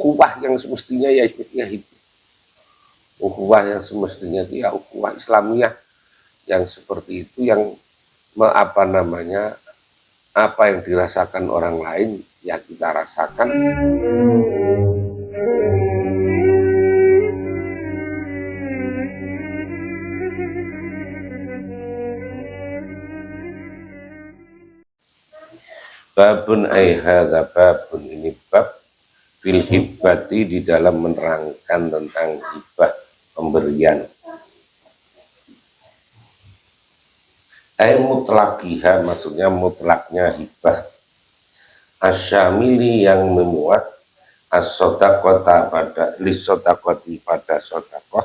ukhuwah yang semestinya ya itu. Ukhuwah yang semestinya itu ya ukhuwah Islamiyah yang seperti itu, yang apa namanya, apa yang dirasakan orang lain ya kita rasakan. Babun hadza babun, ini bab fil hibbati, di dalam menerangkan tentang hibah, pemberian. Mutlaqiha, maksudnya mutlaknya hibah. Asyamili, yang memuat as-sodaqota, pada lis-sodaqoti, pada sodaqoh,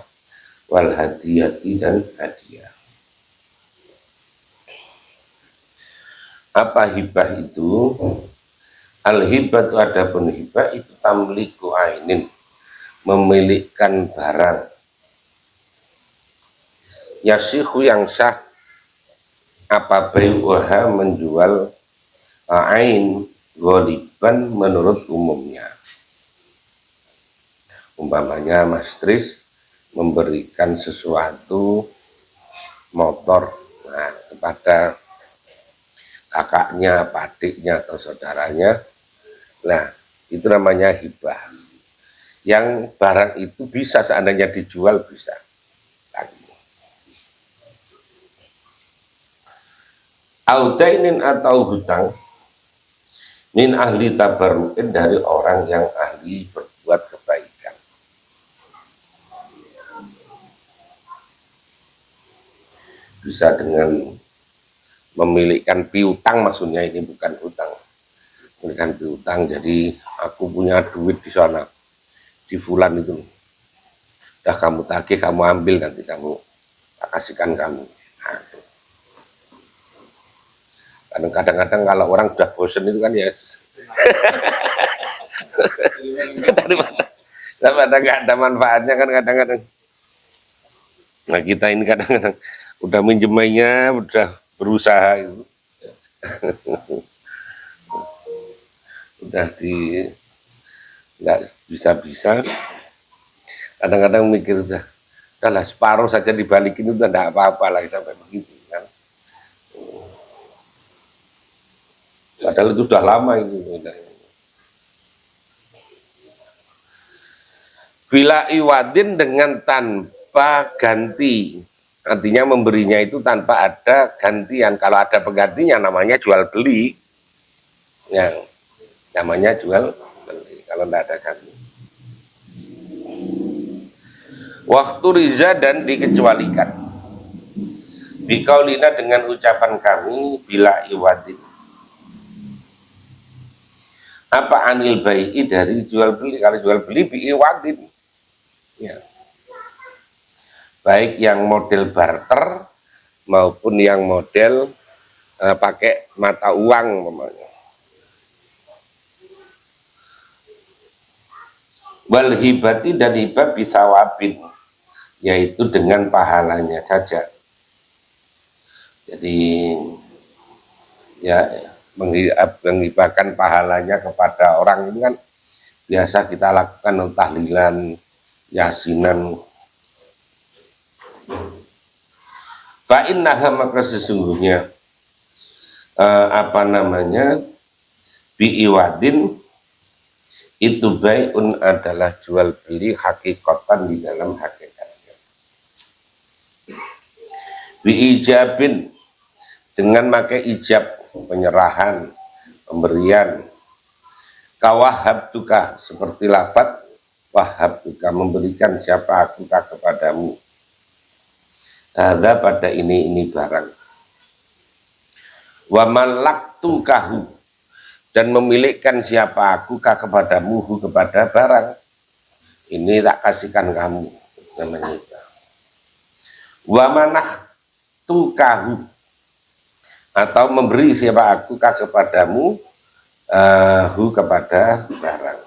wal hadiyati, dan hadiah. Apa hibah itu? Al-hibah itu, adapun hibah itu tamliku ainin, memilikkan barang. Yasihu, yang sah apa bayuha, menjual ain ghaliban, menurut umumnya. Umpamanya Mas Tris memberikan sesuatu motor kepada kakaknya, adiknya, atau saudaranya, nah itu namanya hibah. Yang barang itu bisa seandainya dijual, bisa. Audainin, atau hutang, min ahli tabarrukin, dari orang yang ahli berbuat kebaikan. Bisa dengan memilikan piutang, maksudnya ini bukan hutang, memilikan piutang. Jadi aku punya duit di sana, di fulan itu, udah kamu tagih, kamu ambil, nanti kamu kasihkan kamu. Kadang-kadang kalau orang sudah bosen itu kan ya daripada nggak ada manfaatnya kan kadang-kadang. Nah kita ini kadang-kadang udah minjemainya, udah berusaha itu udah di nggak bisa-bisa, kadang-kadang mikir udah lah separuh saja dibalikin, udah nggak apa-apa lagi sampai begitu kan. Padahal itu sudah lama itu. Bila iwadin, dengan tanpa ganti, artinya memberinya itu tanpa ada gantian. Kalau ada penggantinya namanya jual beli, yang namanya jual beli kalau tidak ada ganti. Waktu riza, dan dikecualikan. Bikaulina, dengan ucapan kami, bila iwadin. Apa anil bai'i, dari jual beli. Kalau jual beli bi'iwadin, ya. Baik yang model barter maupun yang model pakai mata uang namanya. Wal hibati, dan hibah bisa wabin, yaitu dengan pahalanya saja. Jadi ya menghibahkan pahalanya kepada orang ini kan biasa kita lakukan, tahlilan, yasinan. Fa innaha, maka sesungguhnya apa namanya, bi'iwadin itu bai'un, adalah jual beli hakikatan, di dalam hakikatnya. Bi'ijabin, dengan pakai ijab, penyerahan, pemberian. Kawahhabtuka, seperti lafaz wahhabtuka, memberikan siapa aku kepadamu. Hadza, pada ini barang. Wa malaktukahu, dan memilikkan siapa aku kepadamu, kepada barang ini tak kasihkan kamu, namanya itu. Wa manahtukahu, atau memberi siapa aku kepadamu kepada barang.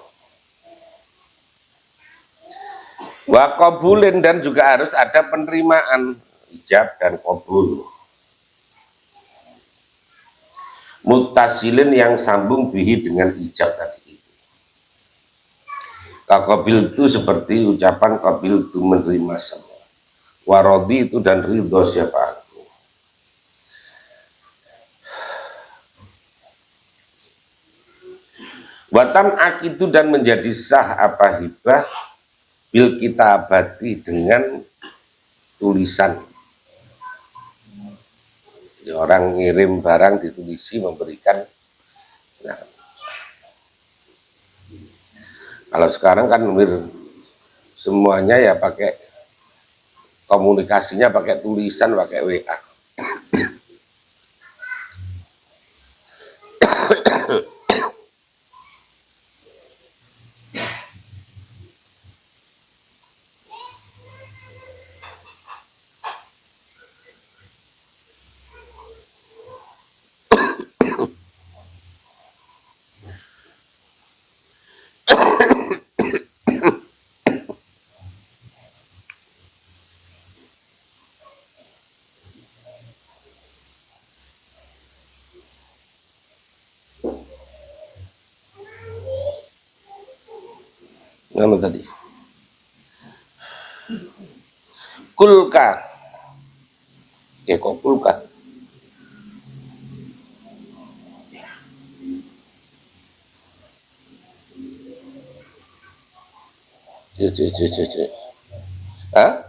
Wa qabulin, dan juga harus ada penerimaan, ijab dan qabul. Muttasilin, yang sambung bihi, dengan ijab tadi itu. Qabil itu seperti ucapan qabil itu menerima semua. Warodi itu dan ridho siapa aku. Watan akidu dan menjadi sah apa hibah bil kita abadi dengan tulisan. Jadi orang ngirim barang ditulisi memberikan. Nah, kalau sekarang kan semuanya ya pakai komunikasinya pakai tulisan, pakai WA. Nama tadi kulka, ya kok kulka? Hah?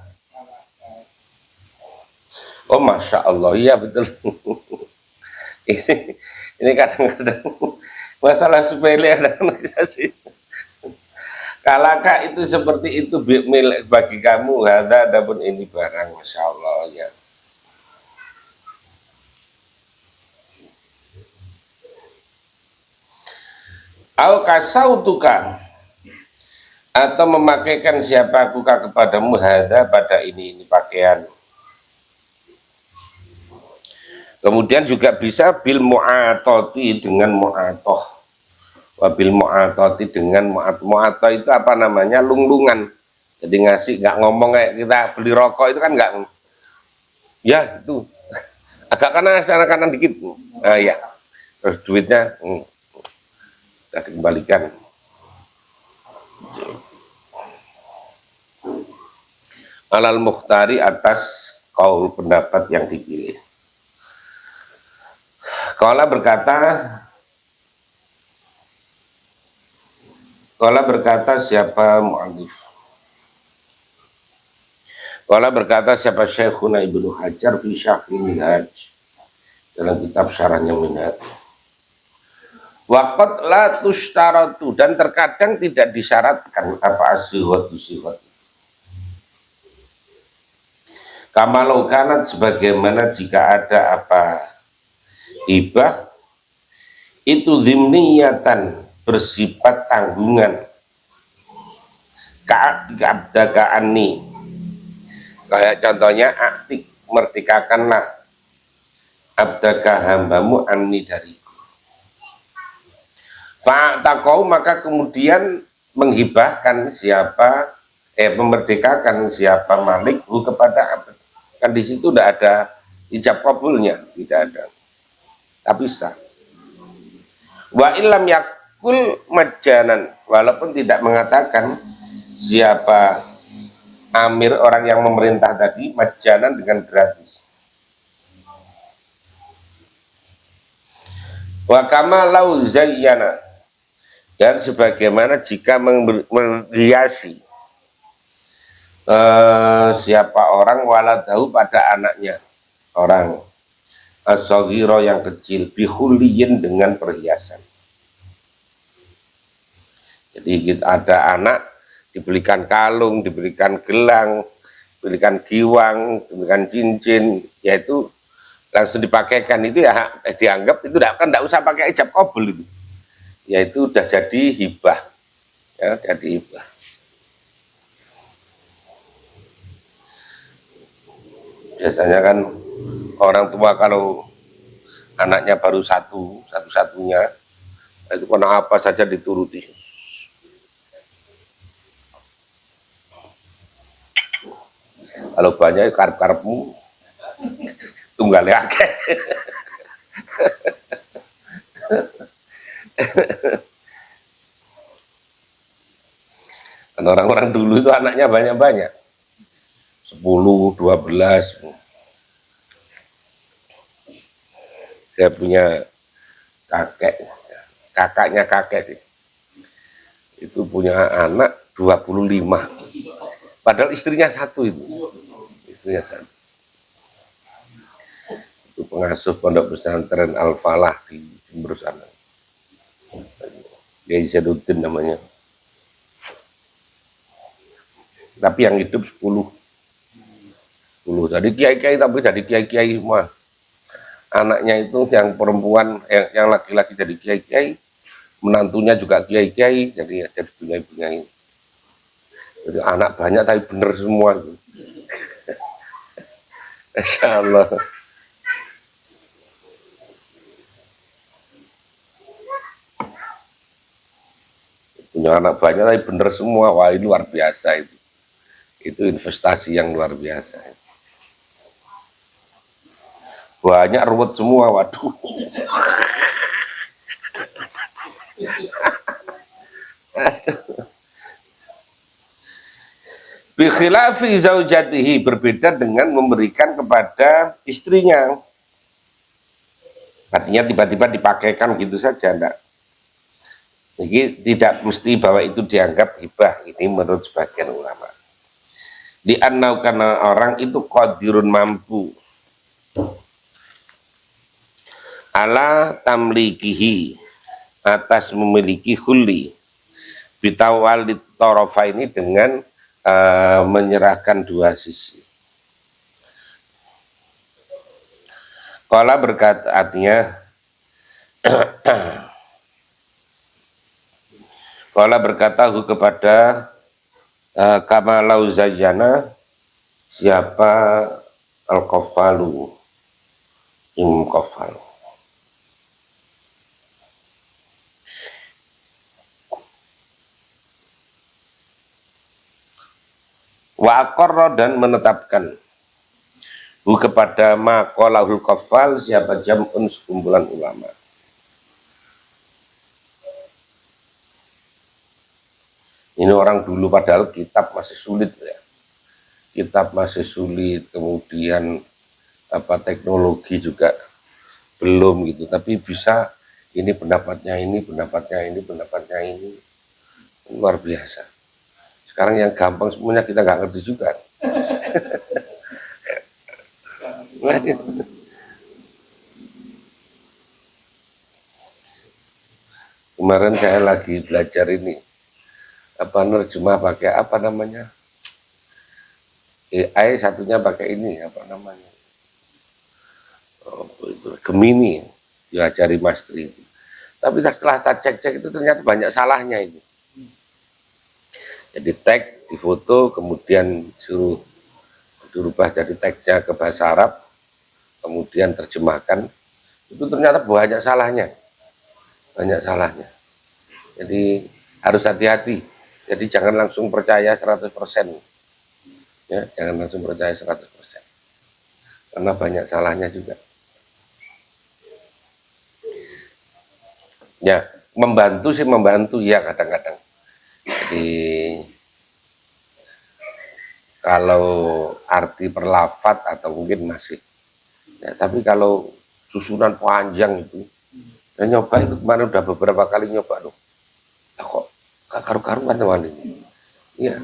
Oh masya Allah, iya betul. ini kadang-kadang masalah sepele ada sih. Kalaka itu seperti itu milik bagi kamu, ada adapun ini barang, masya Allah ya. Au kasautuka, atau memakaikan siapa aku kepadamu hadza pada ini pakaian. Kemudian juga bisa bil mu'atoti dengan mu'atoh, wabil mu'atoti dengan mu'atoh itu apa namanya, lunglungan. Jadi ngasih, nggak ngomong kayak kita beli rokok itu kan nggak, ya itu agak kanan dikit, nah ya terus duitnya kita dikembalikan. Alal mukhtari, atas kaul pendapat yang dipilih. Qala berkata siapa mu'allif? Qala berkata siapa Syekhuna Ibnu Hajar fi Syarhil Minhaj, dalam kitab syarahnya Minhaj. Waqat la tushtaratu, dan terkadang tidak disyaratkan apa as-sihhatu sihhat. Kamalau kanat, sebagaimana jika ada apa hibah itu zimniyatan, bersifat tanggungan, ka'abdakaani, kayak contohnya aktik, merdekakanlah abdaka hambamu anni dariku. Fa'ataqau, maka kemudian menghibahkan siapa, memerdekakan siapa malikhu kepada abd. Kan di situ tidak ada ijab kabulnya, tidak ada, tapi sah. Wa illam yakul majanan, walaupun tidak mengatakan siapa amir, orang yang memerintah tadi, majanan dengan gratis. Wa kama lau zayyana, dan sebagaimana jika menghiasi siapa orang waladahu pada anaknya, orang as-saghira yang kecil, bihuliyin dengan perhiasan. Jadi kita ada anak diberikan kalung, diberikan gelang, diberikan giwang, diberikan cincin, yaitu langsung dipakaikan, itu ya dianggap itu tidak usah pakai ijab qabul, itu yaitu udah jadi hibah, ya, jadi hibah. Biasanya kan orang tua kalau anaknya baru satu-satunya, itu kena apa saja dituruti. Kalau banyak karep-karepmu tunggalnya akeh. Dan orang-orang dulu itu anaknya banyak-banyak, 10, 12. Saya punya kakaknya kakek sih, itu punya anak 25, padahal istrinya satu, istrinya satu. Itu pengasuh pondok pesantren Al Falah di Jember sana, Kiai Zainuddin namanya. Tapi yang hidup 10 jadi kiai-kiai, tapi jadi kiai-kiai semua. Anaknya itu yang perempuan, yang laki-laki jadi kiai-kiai, menantunya juga kiai-kiai, jadi punya-punya. Jadi anak banyak tapi bener semua. Insya Allah. Punya anak banyak tapi bener semua, wah ini luar biasa itu. Itu investasi yang luar biasa. Banyak ruwet semua, waduh. Bi khilafi zaujatihi, berbeda dengan memberikan kepada istrinya. Artinya tiba-tiba dipakaikan gitu saja, enggak. Jadi tidak mesti bahwa itu dianggap hibah, ini menurut sebagian ulama. Di annau, karena orang itu qadirun, mampu, ala tamlikihi, atas memiliki huli, bitawal torofa, ini dengan menyerahkan dua sisi. Qala berkata, artinya Qala berkata kepada kamalau zajana, siapa al-qafalu, qafal. Wa aqarra, dan menetapkan kepada maqalahul qafal, siapa jam'un, sekumpulan ulama. Ini orang dulu, padahal kitab masih sulit ya. Kitab masih sulit, kemudian teknologi juga belum gitu, tapi bisa ini pendapatnya ini, pendapatnya ini, pendapatnya ini, luar biasa. Sekarang yang gampang semuanya kita nggak ngerti juga. Kemarin saya lagi belajar ini, nerjemah pakai apa namanya, AI, satunya pakai ini apa namanya, Gemini, diajari Mas Tri. Tapi setelah tak cek-cek itu ternyata banyak salahnya itu. Jadi tag di foto, kemudian suruh dirubah jadi teksnya ke bahasa Arab, kemudian terjemahkan, itu ternyata banyak salahnya. Banyak salahnya. Jadi harus hati-hati. Jadi jangan langsung percaya 100%. Ya, jangan langsung percaya 100%. Karena banyak salahnya juga. Ya, membantu sih membantu ya kadang-kadang. Jadi kalau arti perlafat atau mungkin masih. Ya, tapi kalau susunan panjang itu, saya nyoba itu kemarin udah beberapa kali nyoba loh. Nah, kok gak karu-karuan teman ini. Iya.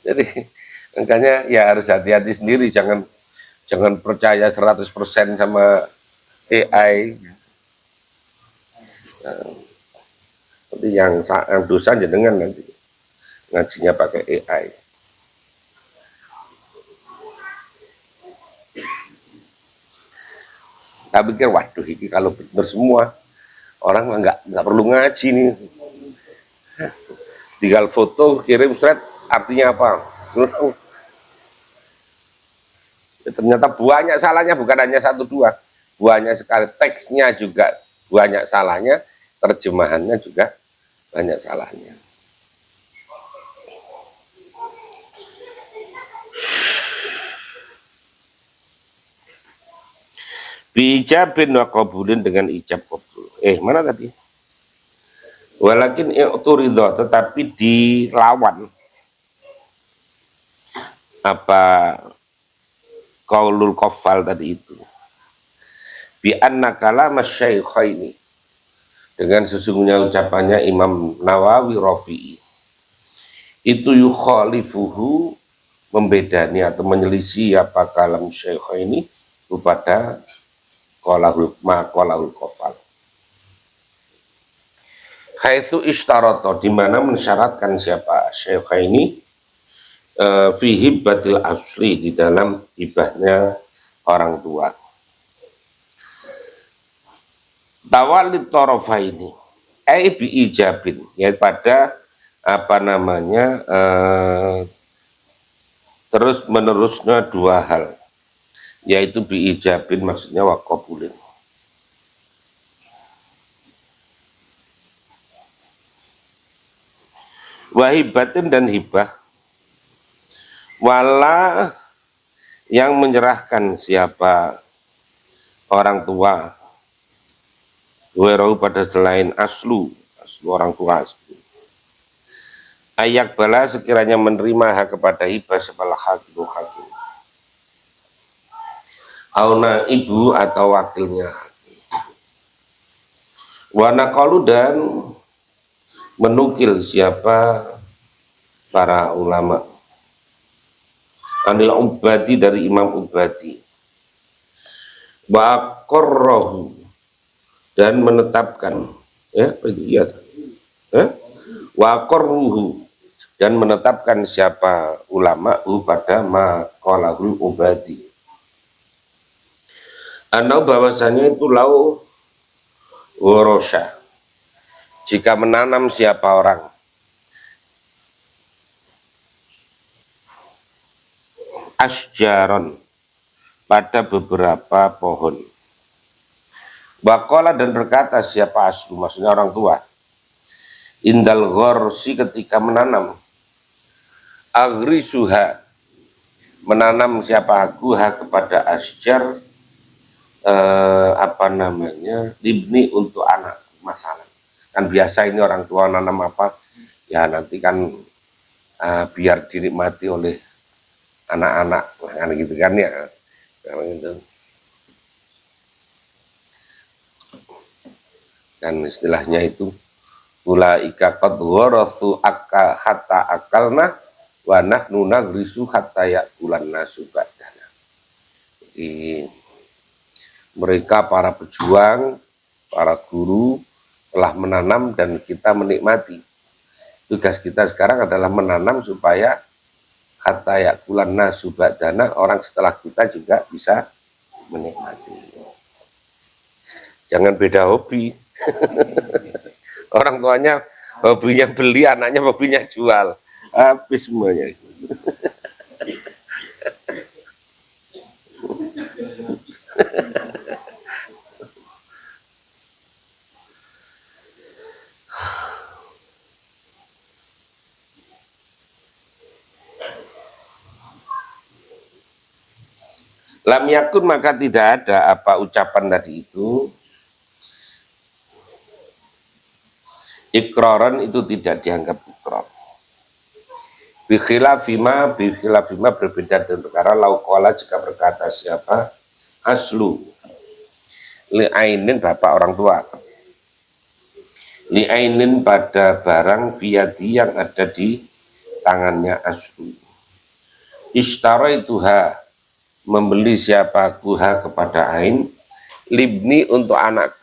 Jadi makanya ya harus hati-hati sendiri, jangan percaya 100% sama AI. Nanti yang dosa jenengan nanti ngajinya pakai AI. Saya pikir waduh ini kalau benar semua orang nggak perlu ngaji nih, tinggal foto kirim thread, artinya apa. Ternyata banyak salahnya, bukan hanya 1 2, banyak sekali. Teksnya juga banyak salahnya, terjemahannya juga banyak salahnya. Bijabin wa qabulin, dengan ijab qabul. Mana tadi? Walakin i'turidho, tetapi dilawan apa qaulul qaffal tadi itu. Bi anna kalam asy-syaikhaini, dengan sesungguhnya ucapannya Imam Nawawi Rafi'i itu yukhalifuhu, membedani atau menyelisih apa kalam syaikhaini kepada qalahul qaffal. Haitsu istarata, di mana mensyaratkan siapa syaikhaini fi hibbatil asli, di dalam hibahnya orang tua. Tawalid tarafaini bi ijabin, yaitu pada apa namanya terus menerusnya dua hal, yaitu bi ijabin maksudnya wa qabulin. Wahibatin, dan hibah, wala, yang menyerahkan siapa orang tua, werahu, pada selain aslu orang tua, ayak bala, sekiranya menerima hak kepada hibah sebelah hakim auna ibu atau wakilnya hakim. Wa naqalu, dan menukil siapa para ulama anil Ubadi, dari Imam Ubadi, wa qarrahu, dan menetapkan wa qarruhu, dan menetapkan siapa ulama pada maqalahul Ubadi, anau, bahwasanya itu lau worosha, jika menanam siapa orang asjaron, pada beberapa pohon, Bakola, dan berkata siapa aslu, maksudnya orang tua, indal ghorsi, ketika menanam, agrisuha, menanam siapa aguha kepada asjar, apa namanya, ibni, untuk anak, masalah. Kan biasa ini orang tua nanam apa, ya nanti kan biar dinikmati oleh anak-anak, kan gitu kan ya. Gitu. Dan istilahnya itu ulaika qad warathu hatta akalna wa nahnu nagrisu hatta yakulan nasu ba'dana. Jadi mereka para pejuang, para guru telah menanam dan kita menikmati. Tugas kita sekarang adalah menanam supaya hatta yakulan nasu ba'dana, orang setelah kita juga bisa menikmati. Jangan beda hobi. Orang tuanya hobinya beli, anaknya hobinya jual, habis semuanya. Lam yakun, maka tidak ada apa ucapan tadi itu, ikraran, itu tidak dianggap ikrar. Bikhilafima berbeda dengan perkara lauqala, jika berkata siapa aslu li'ainin, bapak orang tua, li'ainin, pada barang fiyadi, yang ada di tangannya aslu, ishtaraituha, membeli siapa kuha kepada ain, libni, untuk anak,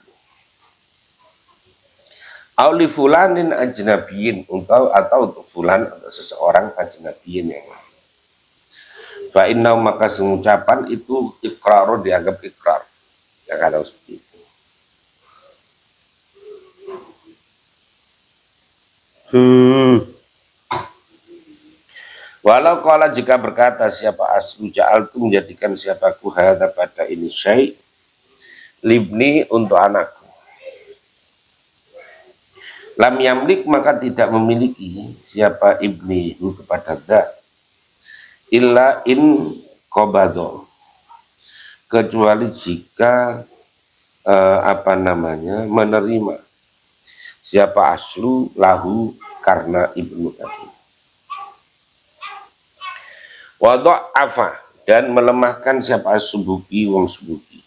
auli fulanin ajnabiyin, atau untuk fulan, atau seseorang ajnabiyin yang lain. Fa inna, maka sengucapan itu ikraru, dianggap ikrar, ya kalau seperti itu. Walau kala, jika berkata siapa aslu ja'altu, menjadikan siapa kuhada pada ini syai, libni, untuk anakku, lam yamlik, maka tidak memiliki siapa ibnihu kepada dha, illa in qabado, kecuali jika menerima siapa aslu lahu karena ibnu tadi. Wadha'afa dan melemahkan siapa subuki wong subuki.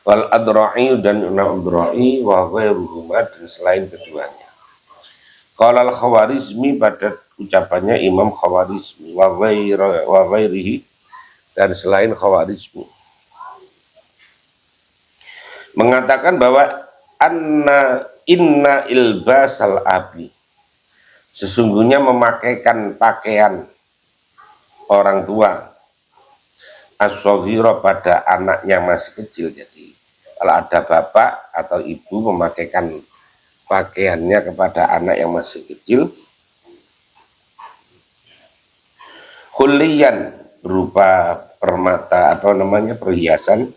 Wal adra'i dan adra'i wa ghairuhuma dan selain keduanya. Qala al-Khawarizmi pada ucapannya Imam Khawarizmi wa ghairihi dan selain Khawarizmi mengatakan bahwa inna ilbasal abi sesungguhnya memakaikan pakaian orang tua as-shaghira pada anaknya masih kecil. Jadi kalau ada bapak atau ibu memakaikan pakaiannya kepada anak yang masih kecil, khuliyan berupa permata perhiasan,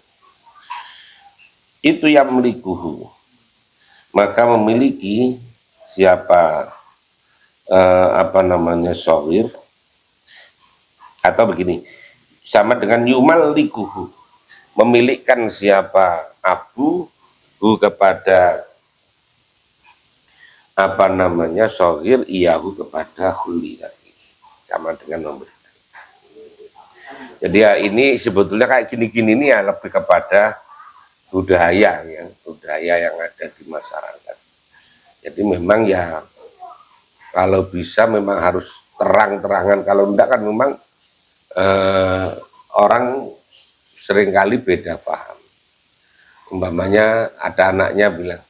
itu yang melikuhu maka memiliki siapa shaghir, atau begini sama dengan yumal likuhu memilikkan siapa abu kepada shaghir iyahu kepada khuli tadi, sama dengan memberikan. Jadi ya ini sebetulnya kayak gini-gini ini ya lebih kepada budaya yang ada di masyarakat. Jadi memang ya kalau bisa memang harus terang-terangan, kalau enggak kan memang orang seringkali beda paham. Umpamanya ada anaknya bilang,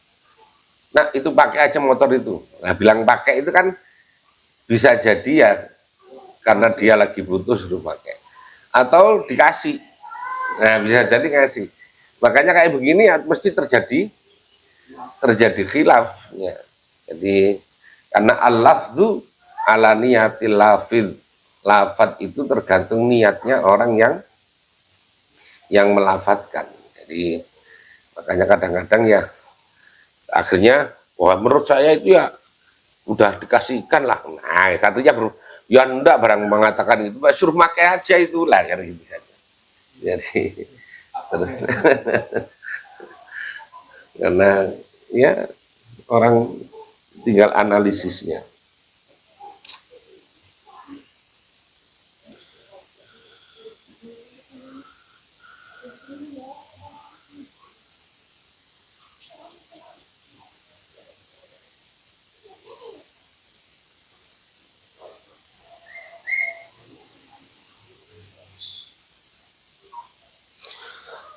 nah itu pakai aja motor itu. Nah bilang pakai itu kan bisa jadi ya karena dia lagi butuh suruh pakai, atau dikasih. Nah bisa jadi ngasih. Makanya kayak begini ya mesti terjadi khilaf ya. Jadi karena al-lafzu ala niyatil lafidh, lafad itu tergantung niatnya orang yang melafatkan. Jadi makanya kadang-kadang ya akhirnya wah menurut saya itu ya udah dikasihkan lah. Nah satunya ya enggak barang mengatakan itu suruh pakai aja itulah kan gitu saja. Jadi karena ya orang tinggal analisisnya.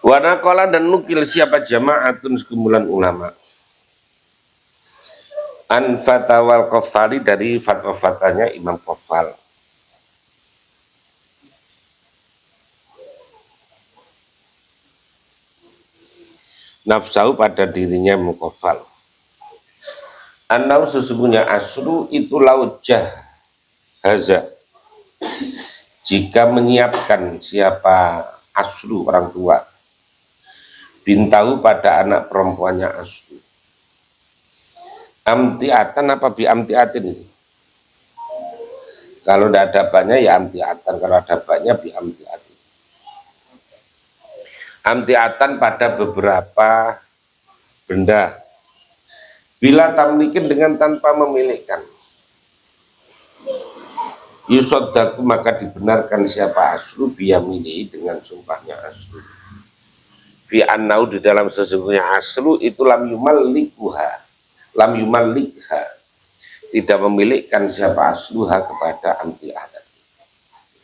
Wanakola dan nukil siapa jama'atun sekumpulan ulama an fatawal Qafali dari fatwa-fatwanya Imam Qafal. Nafsahu pada dirinya Muqafal. Anau sesungguhnya aslu itu laujah haza. Jika menyiapkan siapa aslu orang tua bintahu pada anak perempuannya aslu. Amtiatan apa bi amtiatin ini? Kalau tidak ada banyak ya amtiatan, kalau ada banyak bi amtiatin. Amtiatan pada beberapa benda. Bila tamlikin dengan tanpa memilihkan. Yusoddaku maka dibenarkan siapa aslu biyamini dengan sumpahnya aslu. Fi annau di dalam sesungguhnya aslu itu lam yumallikha tidak memilihkan siapa asluha kepada anti adat.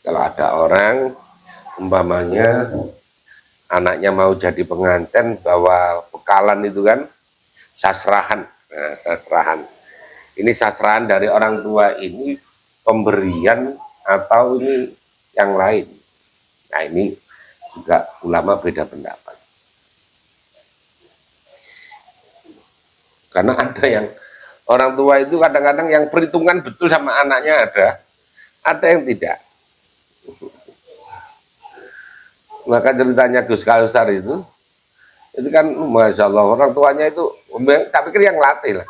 Kalau ada orang umpamanya anaknya mau jadi pengantin bawa bekalan itu kan sasrahan. Nah, sasrahan ini sasrahan dari orang tua ini pemberian atau ini yang lain. Nah ini juga ulama beda pendapat. Karena ada yang orang tua itu kadang-kadang yang perhitungan betul sama anaknya ada yang tidak. Maka ceritanya Gus Kausar itu kan Masya Allah orang tuanya itu, tapi pikir yang latih lah.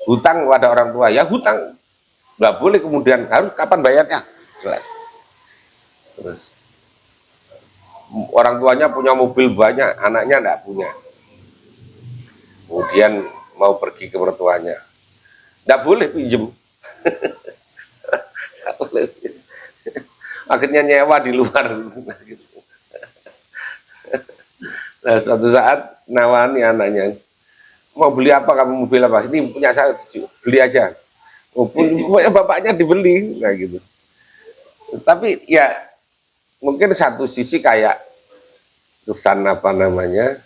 Hutang pada orang tua, ya hutang. Nggak boleh kemudian, harus kapan bayarnya? Jelas. Terus orang tuanya punya mobil banyak, anaknya enggak punya. Kemudian mau pergi ke mertuanya, enggak boleh pinjem. Akhirnya nyewa di luar. Nah, suatu saat nawani anaknya, mau beli apa kamu, mobil apa? Ini punya saya, beli aja. Oh, pokoknya bapaknya dibeli, nah gitu. Tapi ya mungkin satu sisi kayak kesan apa namanya,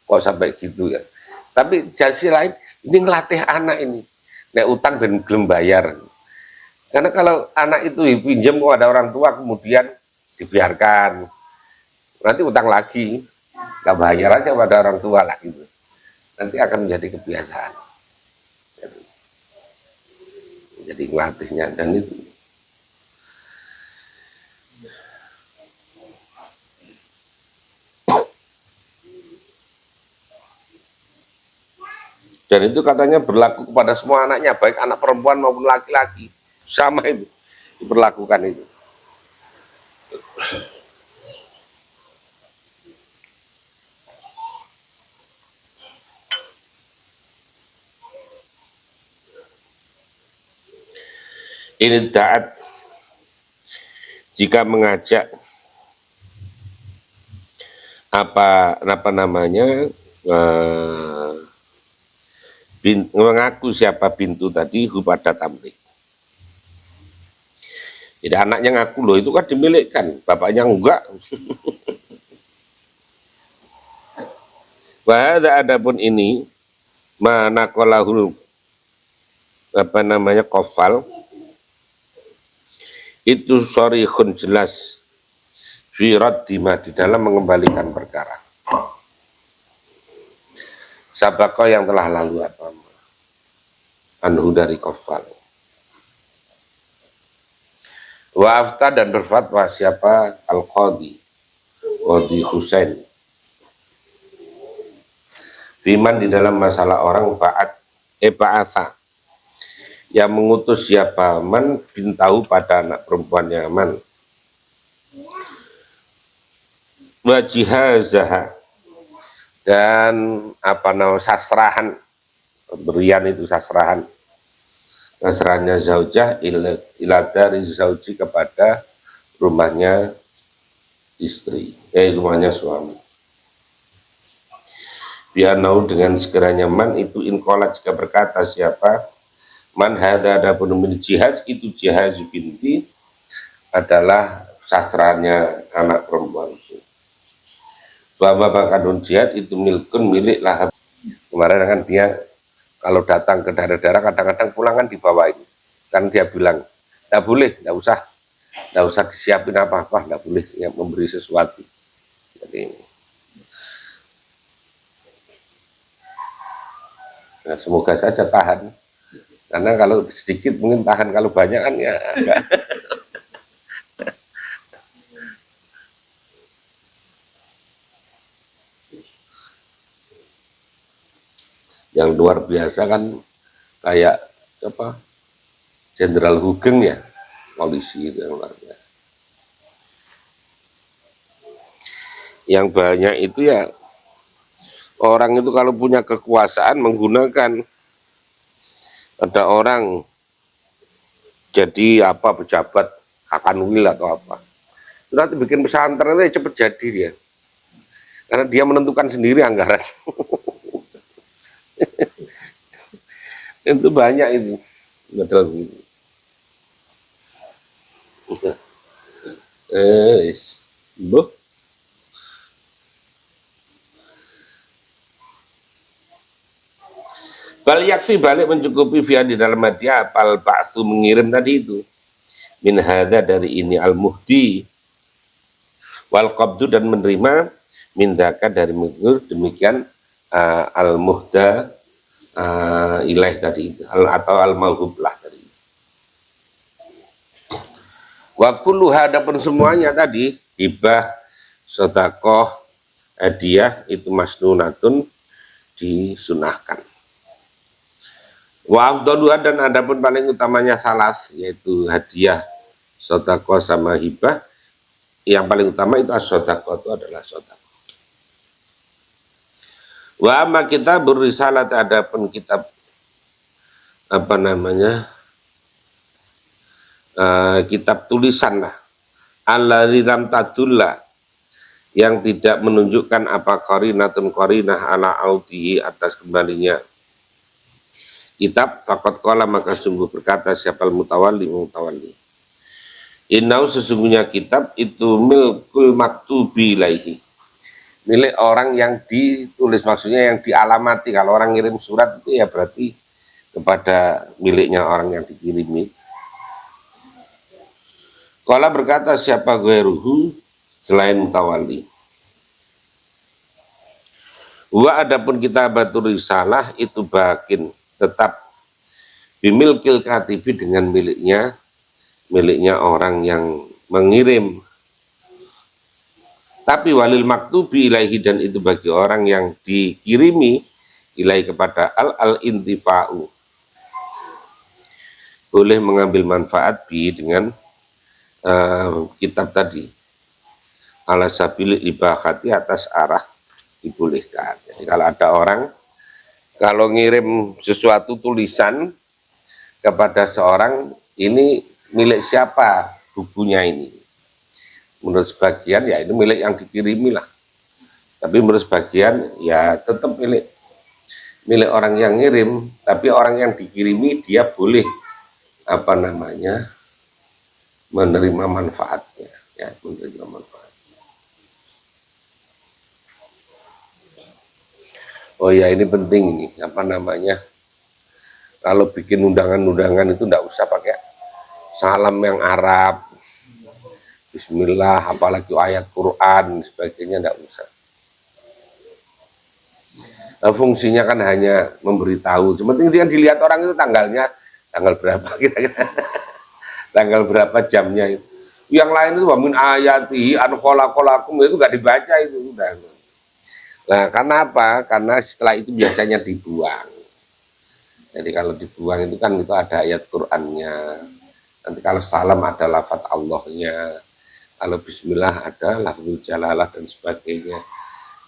kok sampai gitu ya. Tapi di sisi lain ini ngelatih anak ini, nek utang dan belum bayar. Karena kalau anak itu pinjam ada orang tua kemudian dibiarkan, nanti utang lagi, nggak bayar aja pada orang tua lah gitu. Nanti akan menjadi kebiasaan. Jadi ngelatihnya dan itu. Dan itu katanya berlaku kepada semua anaknya, baik anak perempuan maupun laki-laki. Sama itu, diperlakukan itu. Ini taat jika mengajak apa namanya, mengaku siapa pintu tadi pada tamlik. Jadi anaknya ngaku, loh itu kan dimilikkan, bapaknya enggak. Wahada adapun ini manakolahul apa namanya kofal itu sorihun jelas firat di dalam mengembalikan perkara. Sabako yang telah lalu apa anhu dari kofal. Wa afta dan berfatwa siapa al-qadi Husain Fiman di dalam masalah orang ba'atha yang mengutus siapa man bintahu pada anak perempuannya man wajihazaha dan apa namanya sasrahan, berian itu sasrahan, sasrahannya zaujah ila dari zauji kepada rumahnya istri, rumahnya suami. Biarnau dengan sekiranya man itu inkola jika berkata siapa man hada adapun min jihad itu jihad binti adalah sasranya anak perempuan itu. Bahwa bakadun jihad itu milik lah. Kemarin kan dia kalau datang ke daerah-daerah kadang-kadang pulangan dibawa ini. Kan dia bilang, enggak boleh, enggak usah disiapin apa-apa, enggak boleh ya, memberi sesuatu. Jadi nah, semoga saja tahan. Karena kalau sedikit mungkin tahan, kalau banyak kan ya enggak. Yang luar biasa kan kayak apa Jenderal Hugeng ya, polisi itu yang luar biasa. Yang banyak itu ya orang itu kalau punya kekuasaan menggunakan, ada orang jadi apa pejabat Kakanwil atau apa, nanti bikin pesantren itu cepet jadi dia, karena dia menentukan sendiri anggaran. Itu banyak itu model gitu. Bal yakfi balik mencukupi via di dalam hati apal ba'su mengirim tadi itu min hadza dari ini al muhdi wal qabdu dan menerima min dzaka dari mengur demikian al muhda ilaih tadi itu atau al mauhub lah tadi itu. Wa kullu hadapun semuanya tadi hibah sedekah hadiah itu masnunatun disunahkan. Wa afdaluha dan adapun paling utamanya salas yaitu hadiah sedekah sama hibah Yang paling utama itu as-shadaqah, itu adalah shadaqah. Wa amma kitabur risalah, adapun kitab apa namanya, kitab tulisan lah, alladzi lam tadullah, yang tidak menunjukkan apa qarinatun qarinah ala audihi, atas kembalinya kitab, faqad qala, maka sungguh berkata siapa mutawalli, innau, sesungguhnya kitab itu milkul maktubi ilaihi, milik orang yang ditulis, maksudnya yang dialamati. Kalau orang ngirim surat itu ya berarti kepada miliknya orang yang dikirimi. Qala, berkata siapa ghairuhu, selain mutawalli. Wa adapun kitabatur risalah itu bakin, tetap bimilkil katibi, dengan miliknya orang yang mengirim. Tapi walil maktubi ilaihi, dan itu bagi orang yang dikirimi ilaihi kepada al-intifa'u, boleh mengambil manfaat bi, dengan kitab tadi, ala sabili ibahati, atas arah dibolehkan. Jadi kalau ada orang kalau ngirim sesuatu tulisan kepada seorang, ini milik siapa bukunya ini? Menurut sebagian ya ini milik yang dikirimi lah, tapi menurut sebagian ya tetap milik orang yang ngirim, tapi orang yang dikirimi dia boleh apa namanya, menerima manfaatnya, ya, menerima manfaat. Oh ya, ini penting ini, apa namanya, kalau bikin undangan-undangan itu enggak usah pakai salam yang Arab, Bismillah, apalagi ayat Quran sebagainya, enggak usah. Nah, fungsinya kan hanya memberitahu, cuma dia dilihat orang itu tanggal berapa kira-kira. Tanggal berapa, jamnya itu. Yang lain itu wamin ayati an khalaqalakum, itu nggak dibaca itu udah. Nah, karena apa? Karena setelah itu biasanya dibuang. Jadi kalau dibuang itu kan itu ada ayat Qur'annya. Nanti kalau salam ada lafadz Allahnya. Kalau bismillah ada lafzul jalalah dan sebagainya.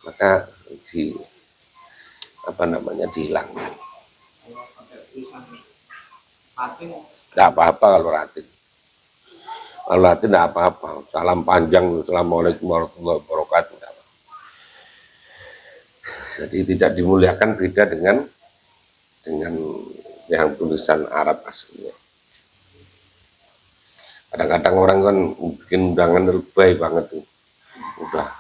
Maka dihilangkan. Tidak apa-apa kalau ratin. Kalau ratin tidak apa-apa. Salam panjang, assalamualaikum warahmatullahi wabarakatuh. Jadi tidak dimuliakan, beda dengan yang tulisan Arab aslinya. Kadang-kadang orang kan bikin undangan lebay banget tuh. Udah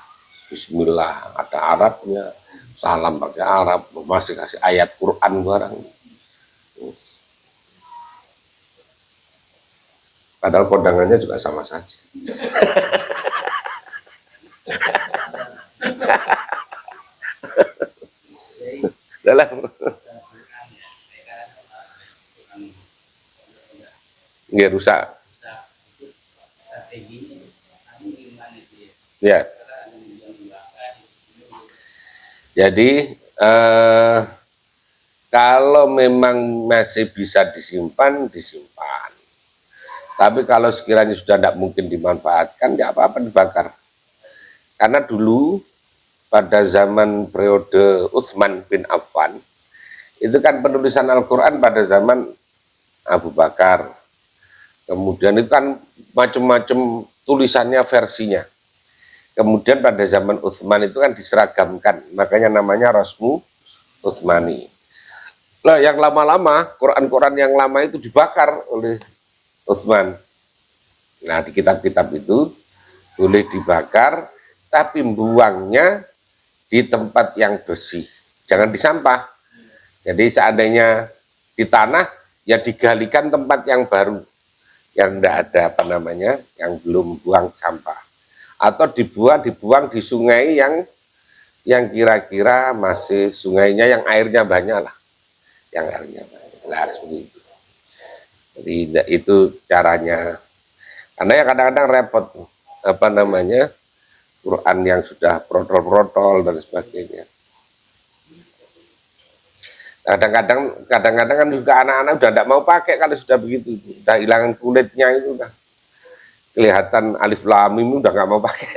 bismillah, ada Arabnya, salam pakai Arab, masih kasih ayat Quran barang. Padahal kondangannya juga sama saja. Dalam nggak rusak. Ya. Jadi kalau memang masih bisa disimpan. Tapi kalau sekiranya sudah tidak mungkin dimanfaatkan, ya apa-apa dibakar. Karena dulu pada zaman periode Utsman bin Affan, itu kan penulisan Al-Quran pada zaman Abu Bakar. Kemudian itu kan macam-macam tulisannya, versinya. Kemudian pada zaman Utsman itu kan diseragamkan, makanya namanya Rasmu Utsmani. Nah, yang lama-lama, Quran-Quran yang lama itu dibakar oleh Utsman. Nah, di kitab-kitab itu boleh dibakar, tapi buangnya di tempat yang bersih, jangan di sampah. Jadi seandainya di tanah, ya digalikan tempat yang baru, yang tidak ada yang belum buang sampah, atau dibuang di sungai yang kira-kira masih sungainya yang airnya banyak lah, seperti itu. Jadi itu caranya. Karena ya kadang-kadang repot, Quran yang sudah protol dan sebagainya. Kadang-kadang kan juga anak-anak udah tidak mau pakai kalau sudah begitu, udah hilangan kulitnya itu udah. kelihatan alif lam mim udah nggak mau pakai.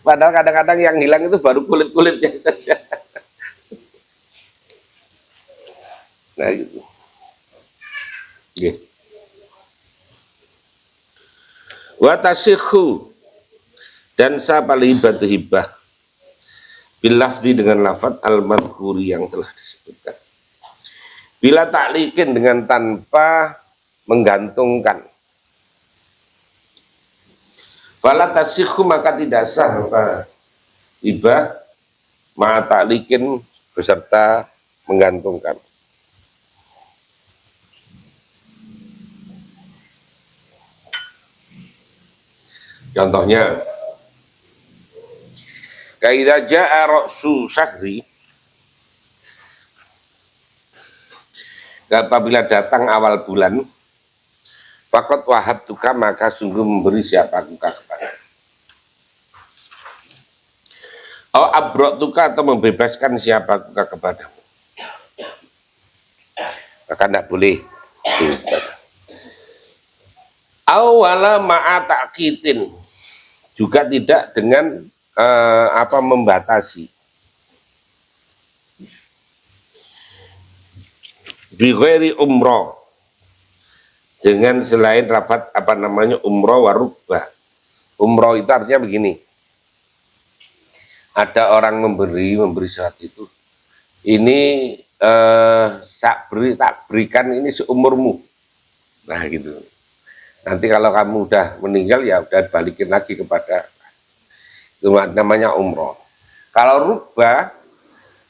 Padahal kadang-kadang yang hilang itu baru kulit-kulitnya saja. Nah gitu. Yeah. Wa tasikhu, dan sapa hibatu hibah bil lafzi dengan lafaz al madhkuri yang telah disebutkan. Bila taklikin dengan tanpa menggantungkan. Fala tasikhu, maka tidak sah apa hibah ma taklikin beserta menggantungkan. Contohnya, kaidza jaa ra'su syahri, apabila datang awal bulan, faqad wahabtuka, maka sungguh memberi siapa kuka kepada. Oh abroktuka, atau membebaskan siapa kuka kepadamu. Maka tidak boleh. Awala ma'a ta'kitin, juga tidak dengan membatasi. Bi ghairi umroh, dengan selain rapat umroh warubah. Umroh itu artinya begini, ada orang memberi saat itu, ini tak berikan ini seumurmu. Nah gitu. Nanti kalau kamu udah meninggal ya udah balikin lagi kepada, itu namanya umroh. Kalau rubah,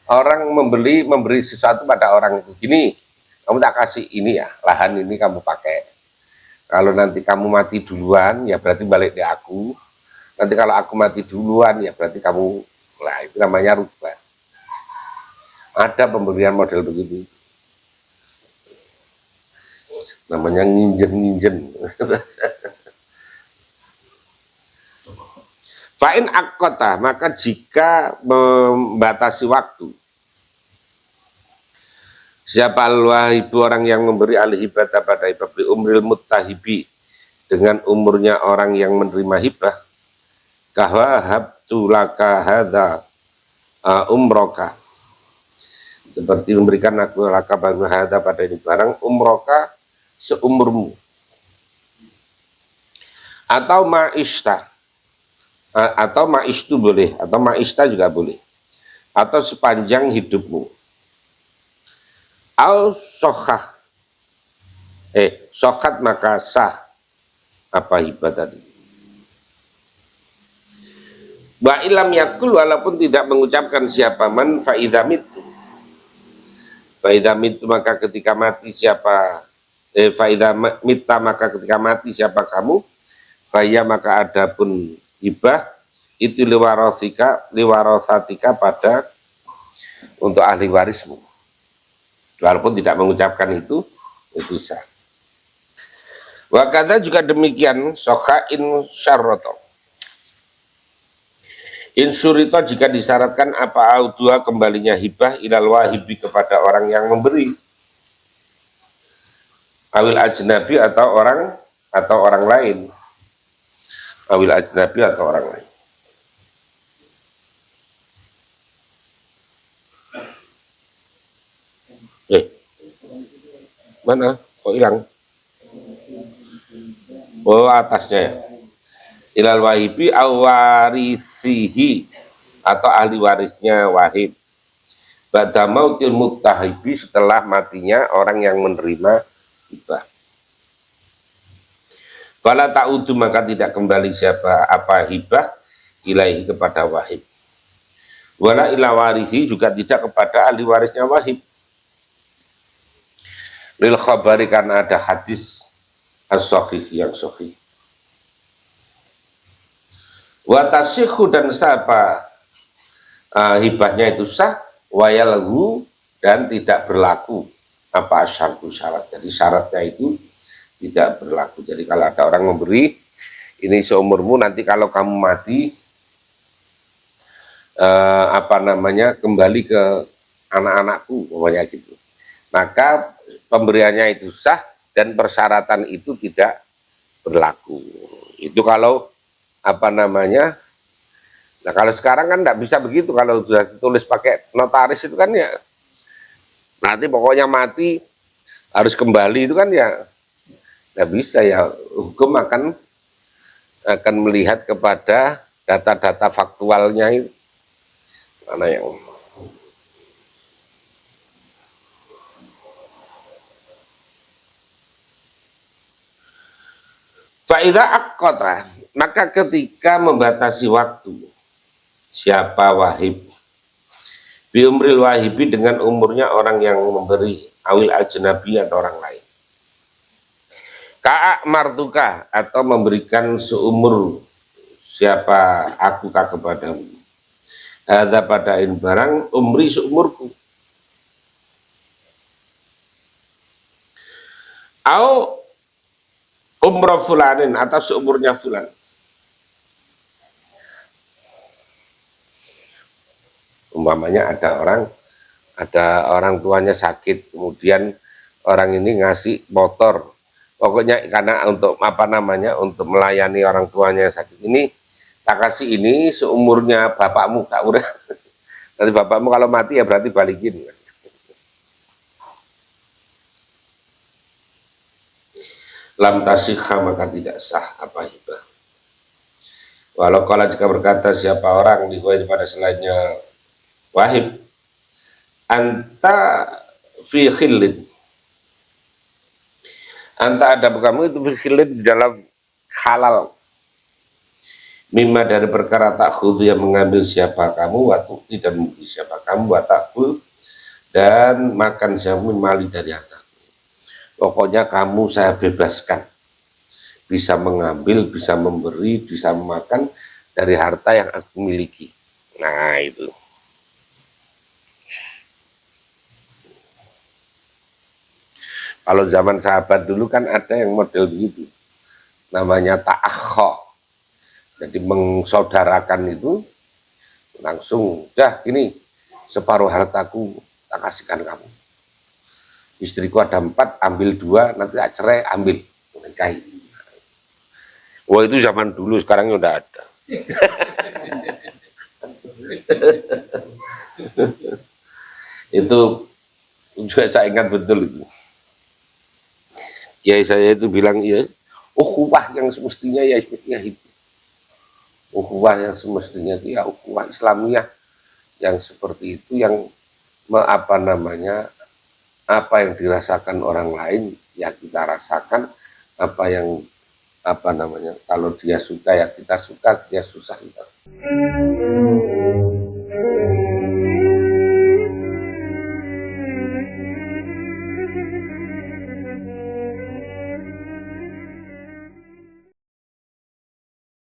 orang memberi sesuatu pada orang itu, gini, kamu tak kasih ini ya, lahan ini kamu pakai. Kalau nanti kamu mati duluan ya berarti balik di aku. Nanti kalau aku mati duluan ya berarti kamu, lah itu namanya rubah. Ada pemberian model begitu. Namanya nginjen-nginjen. Fa'in akkota, maka jika membatasi waktu, siapa al-wahibu, orang yang memberi al-hibata pada hibah, bi umril muttahibi, dengan umurnya orang yang menerima hibah, kahwahabtu laka hadza umroka, seperti memberikan aku laka hadza pada ini barang umroka, seumurmu. Atau ma'ista, atau ma'istu boleh, atau ma'ista juga boleh, atau sepanjang hidupmu. Au sokhah, sokhat, maka sah apa hibah tadi. Wa ilam yakul, walaupun tidak mengucapkan siapa man fa'idhamitu, fa'idhamitu, maka ketika mati siapa, fa'idhamita, maka ketika mati siapa kamu, fa'ya, maka ada pun hibah itu liwarasatika, pada untuk ahli warismu. Walaupun tidak mengucapkan itu sah. Wakata juga demikian, sokha in syarroto, insurito, jika disyaratkan apa audua, kembalinya hibah ilal wahibi, kepada orang yang memberi, awil ajnabi, atau orang lain, awil ajnabi, atau orang lain. Mana? Kok hilang? Oh, atasnya ya. Ilal wahibi awarisihi, atau ahli warisnya wahib. Ba'da mautil muttahibi, setelah matinya orang yang menerima hibah. Fala ta'udu, maka tidak kembali siapa apa hibah ilaihi, kepada wahib. Wala ila warisi, juga tidak kepada ahli warisnya wahib. Lil khabari, karena ada hadis as-sahih, yang sahih. Wa tasikhu, dan siapa hibahnya itu sah, wayalhu, dan tidak berlaku apa syartu, syarat. Jadi syaratnya itu tidak berlaku. Jadi kalau ada orang memberi, ini seumurmu, nanti kalau kamu mati kembali ke anak-anakku, pokoknya gitu. Maka pemberiannya itu sah, dan persyaratan itu tidak berlaku. Itu kalau apa namanya. Nah kalau sekarang kan tidak bisa begitu, kalau sudah ditulis pakai notaris itu kan ya nanti pokoknya mati harus kembali, itu kan ya nggak bisa ya. Hukum akan melihat kepada data-data faktualnya itu mana yang faida akkota, maka ketika membatasi waktu siapa wahib bi umril wahibi dengan umurnya orang yang memberi, awil ajnabi atau orang lain, ka'a martuka atau memberikan seumur siapa aku kepadamu, hadza padain barang umri seumurku, au umrah fulanin atau seumurnya fulan. Umpamanya ada orang tuanya sakit, kemudian orang ini ngasih motor, pokoknya karena untuk apa namanya, untuk melayani orang tuanya yang sakit ini, tak kasih ini seumurnya bapakmu, tak udah. Nanti bapakmu kalau mati ya berarti balikin. Lam tasihha, maka tidak sah apa hibah. Walau kalau jika berkata siapa orang di pada selainnya wahib, anta fi khillin, anta ada kamu itu fi khillin di dalam halal, mimma dari perkara tak khudu yang mengambil siapa kamu, waktu tidak memberi siapa kamu, watakul dan makan siapa mali dari hartaku. Pokoknya kamu saya bebaskan, bisa mengambil, bisa memberi, bisa memakan dari harta yang aku miliki. Nah itu. Kalau zaman sahabat dulu kan ada yang model begitu, namanya ta'akho. Jadi mengsaudarakan itu langsung, dah ini separuh hartaku tak kasihkan kamu. Istriku ada 4, ambil 2, nanti cerai ambil, nikahi. Wah itu zaman dulu, sekarang udah ada. Itu juga saya ingat betul itu. Ya saya itu bilang ya, ukhuwah yang semestinya ya itu. Ukhuwah yang semestinya itu ya ukhuwah Islamiyah yang seperti itu, yang apa namanya, apa yang dirasakan orang lain ya kita rasakan, apa yang apa namanya, kalau dia suka ya kita suka, dia susah kita.